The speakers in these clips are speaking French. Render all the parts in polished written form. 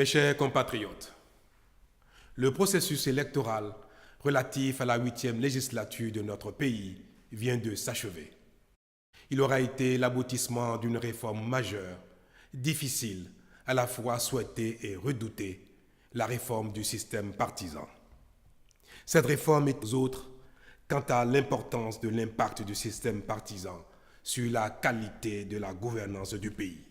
Mes chers compatriotes, le processus électoral relatif à la 8e législature de notre pays vient de s'achever. Il aura été l'aboutissement d'une réforme majeure, difficile, à la fois souhaitée et redoutée, la réforme du système partisan. Cette réforme est aux autres quant à l'importance de l'impact du système partisan sur la qualité de la gouvernance du pays.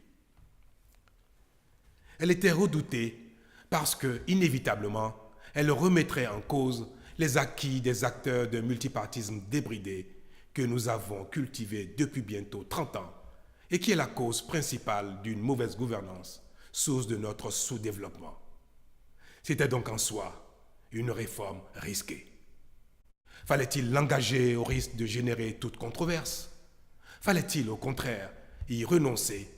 Elle était redoutée parce que, inévitablement, elle remettrait en cause les acquis des acteurs d'un multipartisme débridé que nous avons cultivé depuis bientôt 30 ans et qui est la cause principale d'une mauvaise gouvernance, source de notre sous-développement. C'était donc en soi une réforme risquée. Fallait-il l'engager au risque de générer toute controverse? Fallait-il au contraire y renoncer,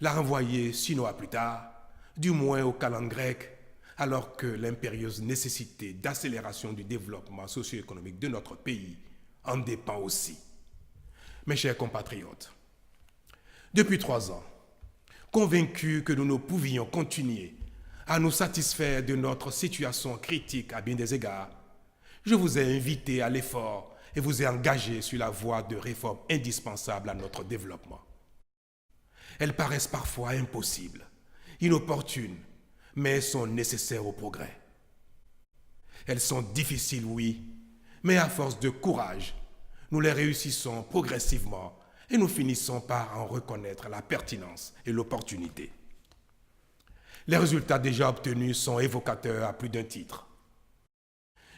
la renvoyer sinon à plus tard, du moins aux calendes grecques, alors que l'impérieuse nécessité d'accélération du développement socio-économique de notre pays en dépend aussi? Mes chers compatriotes, depuis 3 ans, convaincus que nous ne pouvions continuer à nous satisfaire de notre situation critique à bien des égards, je vous ai invité à l'effort et vous ai engagé sur la voie de réformes indispensables à notre développement. Elles paraissent parfois impossibles, inopportunes, mais sont nécessaires au progrès. Elles sont difficiles, oui, mais à force de courage, nous les réussissons progressivement et nous finissons par en reconnaître la pertinence et l'opportunité. Les résultats déjà obtenus sont évocateurs à plus d'un titre.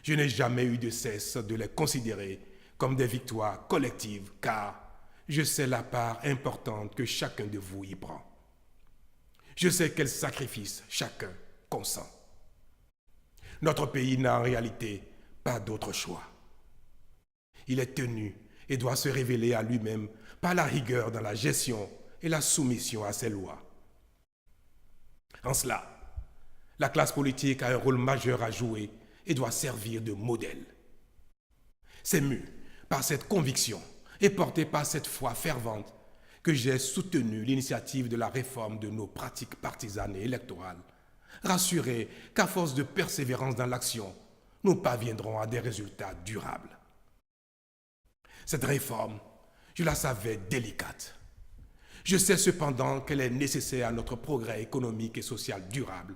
Je n'ai jamais eu de cesse de les considérer comme des victoires collectives car je sais la part importante que chacun de vous y prend. Je sais quels sacrifices chacun consent. Notre pays n'a en réalité pas d'autre choix. Il est tenu et doit se révéler à lui-même par la rigueur dans la gestion et la soumission à ses lois. En cela, la classe politique a un rôle majeur à jouer et doit servir de modèle. C'est mu par cette conviction et porté par cette foi fervente que j'ai soutenu l'initiative de la réforme de nos pratiques partisanes et électorales, rassuré qu'à force de persévérance dans l'action, nous parviendrons à des résultats durables. Cette réforme, je la savais délicate. Je sais cependant qu'elle est nécessaire à notre progrès économique et social durable,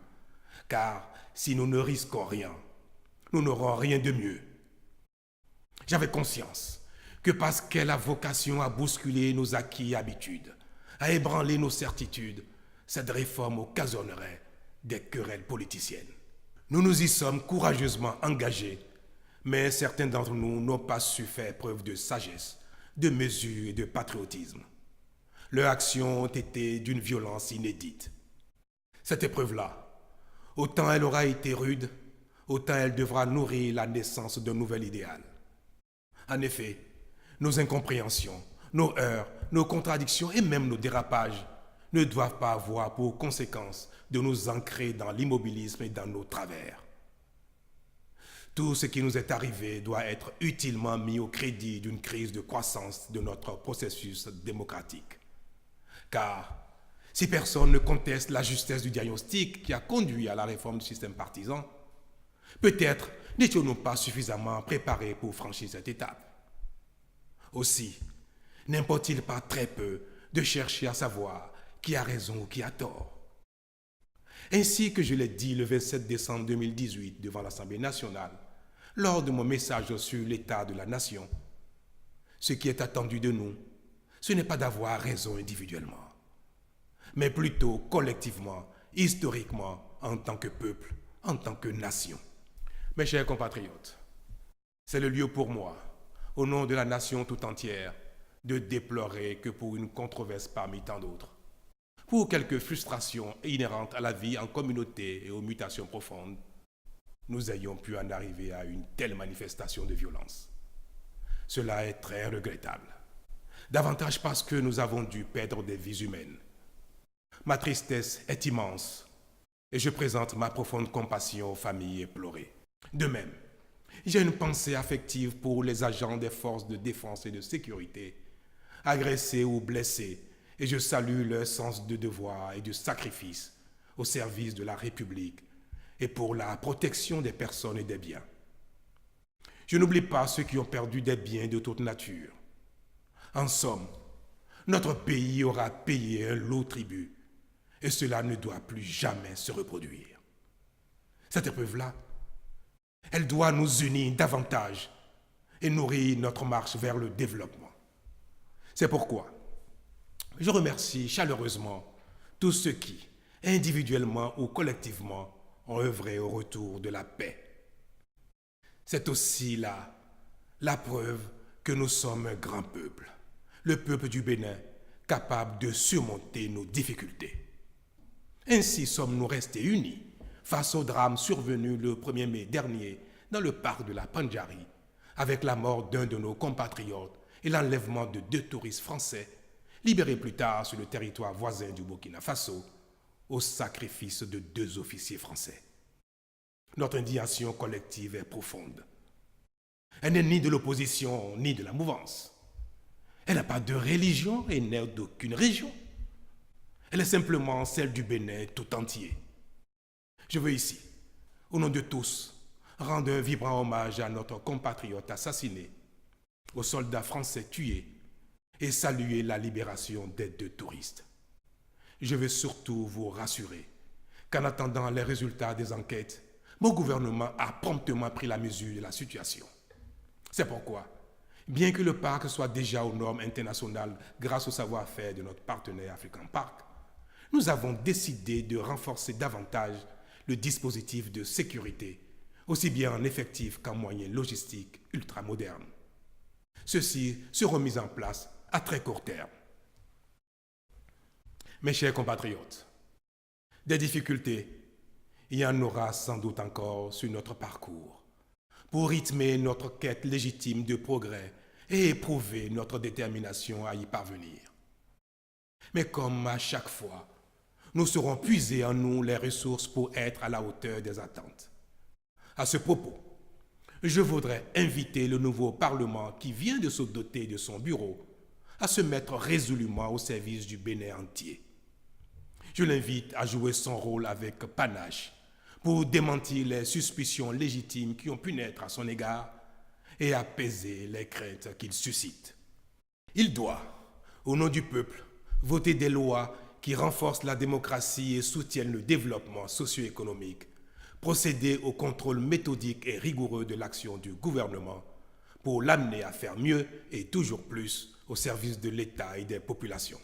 car si nous ne risquons rien, nous n'aurons rien de mieux. J'avais conscience que parce qu'elle a vocation à bousculer nos acquis et habitudes, à ébranler nos certitudes, cette réforme occasionnerait des querelles politiciennes. Nous nous y sommes courageusement engagés, mais certains d'entre nous n'ont pas su faire preuve de sagesse, de mesure et de patriotisme. Leurs actions ont été d'une violence inédite. Cette épreuve-là, autant elle aura été rude, autant elle devra nourrir la naissance d'un nouvel idéal. En effet, nos incompréhensions, nos heurts, nos contradictions et même nos dérapages ne doivent pas avoir pour conséquence de nous ancrer dans l'immobilisme et dans nos travers. Tout ce qui nous est arrivé doit être utilement mis au crédit d'une crise de croissance de notre processus démocratique. Car si personne ne conteste la justesse du diagnostic qui a conduit à la réforme du système partisan, peut-être n'étions-nous pas suffisamment préparés pour franchir cette étape. Aussi, n'importe-t-il pas très peu de chercher à savoir qui a raison ou qui a tort. Ainsi que je l'ai dit le 27 décembre 2018 devant l'Assemblée nationale, lors de mon message sur l'état de la nation, ce qui est attendu de nous, ce n'est pas d'avoir raison individuellement, mais plutôt collectivement, historiquement, en tant que peuple, en tant que nation. Mes chers compatriotes, c'est le lieu pour moi, au nom de la nation tout entière, de déplorer que pour une controverse parmi tant d'autres, pour quelques frustrations inhérentes à la vie en communauté et aux mutations profondes, nous ayons pu en arriver à une telle manifestation de violence. Cela est très regrettable, davantage parce que nous avons dû perdre des vies humaines. Ma tristesse est immense et je présente ma profonde compassion aux familles éplorées. De même, j'ai une pensée affective pour les agents des forces de défense et de sécurité, agressés ou blessés, et je salue leur sens de devoir et de sacrifice au service de la République et pour la protection des personnes et des biens. Je n'oublie pas ceux qui ont perdu des biens de toute nature. En somme, notre pays aura payé un lourd tribut et cela ne doit plus jamais se reproduire. Cette épreuve-là, elle doit nous unir davantage et nourrir notre marche vers le développement. C'est pourquoi je remercie chaleureusement tous ceux qui, individuellement ou collectivement, ont œuvré au retour de la paix. C'est aussi là la preuve que nous sommes un grand peuple, le peuple du Bénin, capable de surmonter nos difficultés. Ainsi sommes-nous restés unis face au drame survenu le 1er mai dernier dans le parc de la Pandjari, avec la mort d'un de nos compatriotes et l'enlèvement de 2 touristes français, libérés plus tard sur le territoire voisin du Burkina Faso, au sacrifice de 2 officiers français. Notre indignation collective est profonde. Elle n'est ni de l'opposition ni de la mouvance. Elle n'a pas de religion et n'est d'aucune région. Elle est simplement celle du Bénin tout entier. Je veux ici, au nom de tous, rendre un vibrant hommage à notre compatriote assassiné, aux soldats français tués et saluer la libération des 2 touristes. Je veux surtout vous rassurer qu'en attendant les résultats des enquêtes, mon gouvernement a promptement pris la mesure de la situation. C'est pourquoi, bien que le parc soit déjà aux normes internationales grâce au savoir-faire de notre partenaire African Park, nous avons décidé de renforcer davantage le dispositif de sécurité, aussi bien en effectifs qu'en moyens logistiques ultramodernes. Ceux-ci seront mis en place à très court terme. Mes chers compatriotes, des difficultés, il y en aura sans doute encore sur notre parcours pour rythmer notre quête légitime de progrès et éprouver notre détermination à y parvenir. Mais comme à chaque fois, nous saurons puiser en nous les ressources pour être à la hauteur des attentes. À ce propos, je voudrais inviter le nouveau Parlement qui vient de se doter de son bureau à se mettre résolument au service du Bénin entier. Je l'invite à jouer son rôle avec panache pour démentir les suspicions légitimes qui ont pu naître à son égard et apaiser les craintes qu'il suscite. Il doit, au nom du peuple, voter des lois qui renforcent la démocratie et soutiennent le développement socio-économique, procéder au contrôle méthodique et rigoureux de l'action du gouvernement pour l'amener à faire mieux et toujours plus au service de l'État et des populations.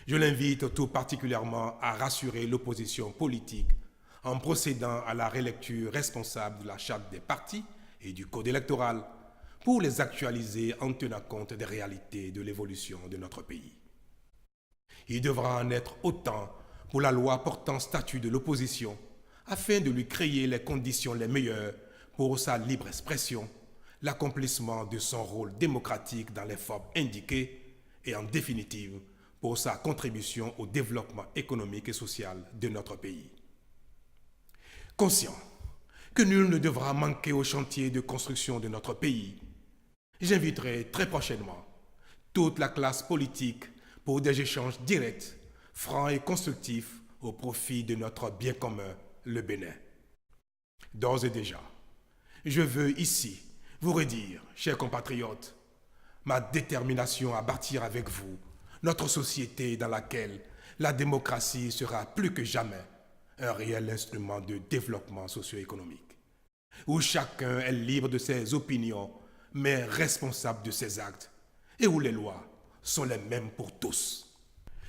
Je l'invite tout particulièrement à rassurer l'opposition politique en procédant à la relecture responsable de la charte des partis et du code électoral pour les actualiser en tenant compte des réalités de l'évolution de notre pays. Il devra en être autant pour la loi portant statut de l'opposition afin de lui créer les conditions les meilleures pour sa libre expression, l'accomplissement de son rôle démocratique dans les formes indiquées et en définitive pour sa contribution au développement économique et social de notre pays. Conscient que nul ne devra manquer au chantier de construction de notre pays, j'inviterai très prochainement toute la classe politique pour des échanges directs, francs et constructifs au profit de notre bien commun, le Bénin. D'ores et déjà, je veux ici vous redire, chers compatriotes, ma détermination à bâtir avec vous notre société dans laquelle la démocratie sera plus que jamais un réel instrument de développement socio-économique, où chacun est libre de ses opinions, mais responsable de ses actes, et où les lois sont les mêmes pour tous.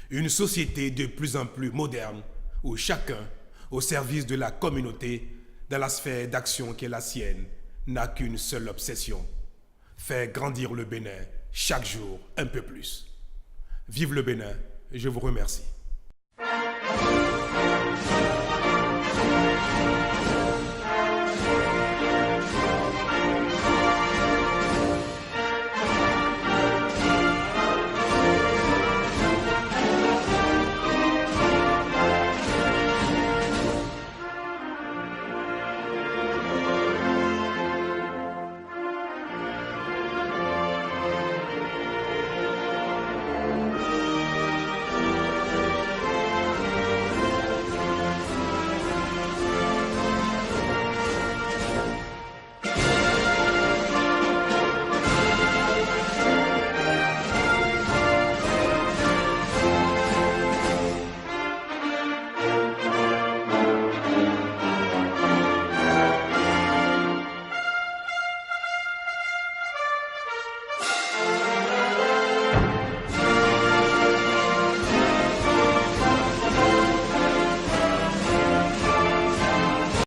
Une société de plus en plus moderne, où chacun, au service de la communauté, dans la sphère d'action qui est la sienne, n'a qu'une seule obsession, faire grandir le Bénin chaque jour un peu plus. Vive le Bénin, je vous remercie.